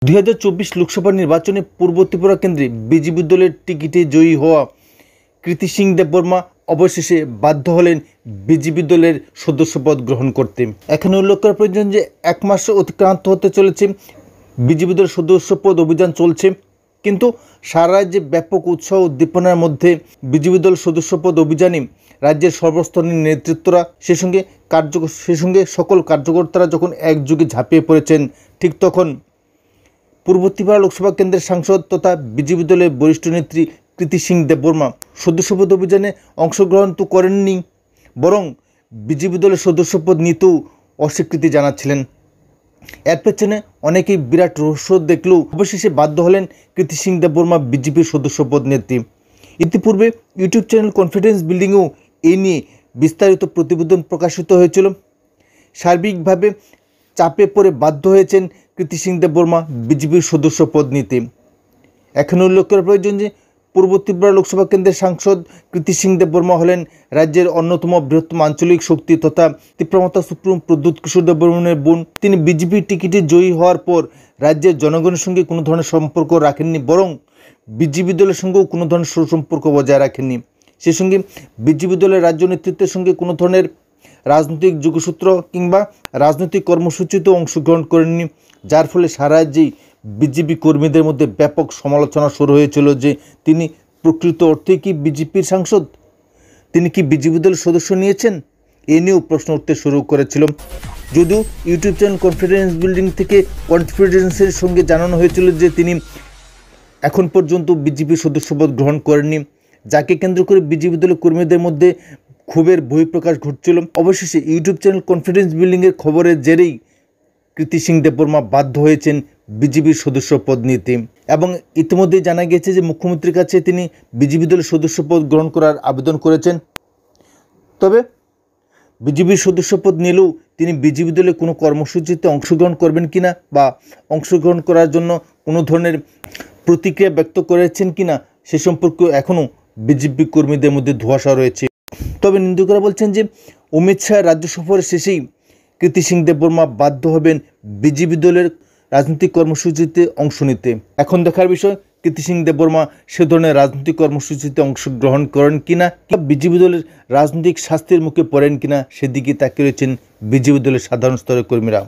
2024 লোকসভা নির্বাচনে পূর্ব ত্রিপুরা কেন্দ্রে বিজেপি দলের টিকিটে জয়ী হওয়া কৃতি সিং দেববর্মা অবশেষে বাধ্য হলেন বিজেপি দলের সদস্যপদ গ্রহণ করতে। এখানে উল্লেখ করা প্রয়োজন যে 1 মাস অতিক্রান্ত হতে চলেছে, বিজেপি দলের সদস্যপদ অভিযান চলছে, কিন্তু সারা রাজ্যে ব্যাপক উৎসাহ উদ্দীপনার মধ্যে বিজেপি দল সদস্যপদ অভিযানে রাজ্যের সর্বস্তরের নেতৃত্বরা সেই সঙ্গে সকল কার্যকর্তারা যখন একযোগে ঝাঁপিয়ে পড়েছেন, ঠিক তখন পূর্ব ত্রিপুরা লোকসভা কেন্দ্রের সাংসদ তথা বিজেপি দলের বরিষ্ঠ নেত্রী কৃতি সিং দেববর্মা সদস্যপদ অভিযানে অংশগ্রহণ তো করেননি, বরং বিজেপি দলের সদস্যপদ নিতেও অস্বীকৃতি জানাচ্ছিলেন। এর পেছনে অনেকেই বিরাট রহস্য দেখলেও অবশেষে বাধ্য হলেন কৃতি সিং দেববর্মা বিজেপির সদস্যপদ নেত্রী। ইতিপূর্বে ইউটিউব চ্যানেল কনফিডেন্স বিল্ডিংয়েও এই নিয়ে বিস্তারিত প্রতিবেদন প্রকাশিত হয়েছিল। সার্বিকভাবে চাপে পড়ে বাধ্য হয়েছেন কৃতি সিং দেববর্মা বিজেপির সদস্যপদ নিতে। এখানে উল্লেখ করা প্রয়োজন যে পূর্ব ত্রিপুরা লোকসভা কেন্দ্রের সাংসদ কৃতি সিং দেববর্মা হলেন রাজ্যের অন্যতম বৃহত্তম আঞ্চলিক শক্তি তথা ত্রিপুরামাতা সুপ্রিম প্রদ্যুৎ কিশোর দেববর্মনের বোন। তিনি বিজেপির টিকিটে জয়ী হওয়ার পর রাজ্যের জনগণের সঙ্গে কোনো ধরনের সম্পর্ক রাখেননি, বরং বিজেপি দলের সঙ্গেও কোনো ধরনের সুসম্পর্ক বজায় রাখেননি। সেই সঙ্গে বিজেপি দলের রাজ্য নেতৃত্বের সঙ্গে কোনো ধরনের রাজনৈতিক যোগসূত্র কিংবা রাজনৈতিক কর্মসূচিতেও অংশগ্রহণ করেননি, যার ফলে সারা রাজ্যেই বিজেপি কর্মীদের মধ্যে ব্যাপক সমালোচনা শুরু হয়েছিল যে তিনি প্রকৃত অর্থেই কি বিজেপির সাংসদ, তিনি কি বিজেপি দলের সদস্য নিয়েছেন, এ নিয়েও প্রশ্ন উঠতে শুরু করেছিল। যদিও ইউটিউব চ্যানেল কনফিডেন্স বিল্ডিং থেকে কনফিডেন্সের সঙ্গে জানানো হয়েছিল যে তিনি এখন পর্যন্ত বিজেপির সদস্যপদ গ্রহণ করেননি, যাকে কেন্দ্র করে বিজেপি দলের কর্মীদের মধ্যে ক্ষোভের বহিঃপ্রকাশ ঘটছিল। অবশেষে ইউটিউব চ্যানেল কনফিডেন্স বিল্ডিংয়ের খবরের জেরেই কৃতি সিং দেববর্মা বাধ্য হয়েছেন বিজেপির সদস্যপদ নিতে, এবং ইতিমধ্যেই জানা গিয়েছে যে মুখ্যমন্ত্রীর কাছে তিনি বিজেপি দলের সদস্যপদ গ্রহণ করার আবেদন করেছেন। তবে বিজেপির সদস্যপদ নিলেও তিনি বিজেপি দলে কোনো কর্মসূচিতে অংশগ্রহণ করবেন কিনা বা অংশগ্রহণ করার জন্য কোনো ধরনের প্রতিক্রিয়া ব্যক্ত করেছেন কিনা সে সম্পর্কে এখনও বিজেপি কর্মীদের মধ্যে ধোঁয়াশা রয়েছে। তবে নিন্দুকরা বলছেন যে অমিত শাহ রাজ্য সফরের শেষেই কৃতি সিং দেববর্মা বাধ্য হবেন বিজেপি দলের রাজনৈতিক কর্মসূচিতে অংশ নিতে। এখন দেখার বিষয় কৃতি সিং দেববর্মা সে ধরনের রাজনৈতিক কর্মসূচিতে অংশগ্রহণ করেন কিনা, বিজেপি দলের রাজনৈতিক শাস্তির মুখে পড়েন কিনা, সেদিকে তাকিয়ে রয়েছেন বিজেপি দলের সাধারণ স্তরের কর্মীরা।